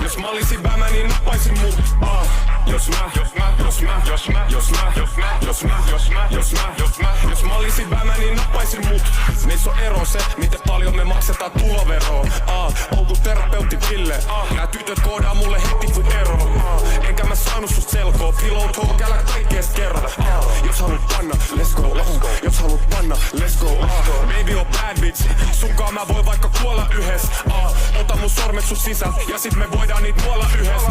Jos mä olisin vämä, niin nappaisin mut. Jos mä olisin vämä, niin nappaisin mut. Meissä on ero se, miten paljon me maksetaan tuloveroa. Oltu terapeutti Ville. Nää tytöt koodaa mulle heti kun ero. Enkä mä saanut susta selkoa. Pillow talk, älä kaikkeest kerro. Jos haluut panna, let's go. Jos haluut panna, let's go. Baby on bad bitch. Sunkaan mä voin vaikka kuolla yhes. Ota mun sormet sun sisään ja sit me voidaan niit nuolla yhes.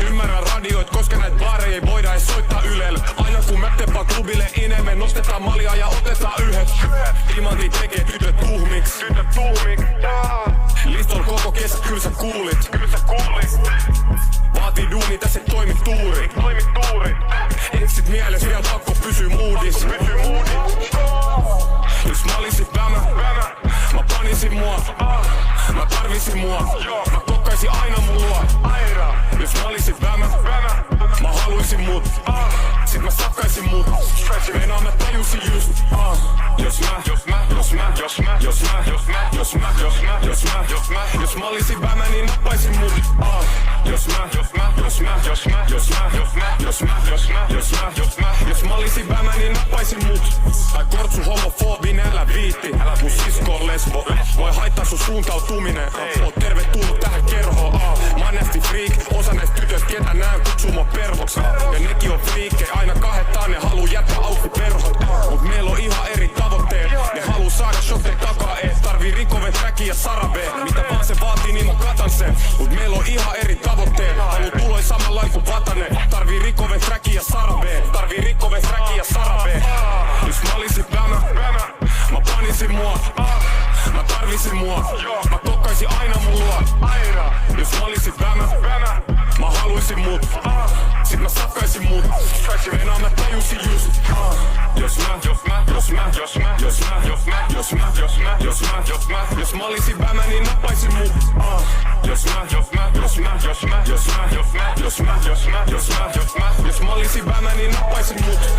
Ymmärrän radioit, koska näit baareja ei voida edes soittaa Ylellä. Aina kun mä teppaan klubille ine, me nostetaan maljaa ja otetaan yhdet. Timanti tekee tytöt tuhmiks. Listol koko kesä, kyl sä kuulit. Vaatii duuni, tässä ei toimi tuuri. Eksit mieles, vielä pakko pysyy moodis. Jos mä olisin vämä, mä panisin mua. Mä tarvisin mua, mä kokkaisin aina mun luo. Jos mä olisin vämä, mä haluisin mut. Sit mä sakkaisin mut. Meinaa mä tajusin just. Jos mä olisin vämä, niin nappaisin mut. Jos mä olisin vämä, niin nappaisin mut. Tai kortsu homofobin, älä viitti. Mun sisko on lesbo. Voi haittaa sun suuntautuminen. Oot tervetullut tähän kerhoon. Mä oon nästi freak. Osa näistä tytöistä ketä näen kutsuu mua pervoks. Ja nekin on freakkejä. Aina kahdettaan ne haluu jättää auki perhot. Mut meillä on ihan eri tavoitteet. Ne haluu saada shotteja takaa. Tarvii rikoven trackia ja sarabee. Mitä vaan se vaatii, niin mä katan sen. Mut meillä on ihan eri tavoitteet. Haluu tuloi samanlain kuin Vatanen. Tarvii rikoven trackia ja sarabee. Jos mä olisin vämä, mä panisin mua. Mä tarvisin mua. Mä kokkaisin aina mun luo. Jos mä olisin vämä, mä haluisin mut. Sit mä sakkaisin mut. Meinaa mä tajusin just. Jos mä olisin vämä, niin nappaisin mut. Jos mä olisin vämä, niin nappaisin mut.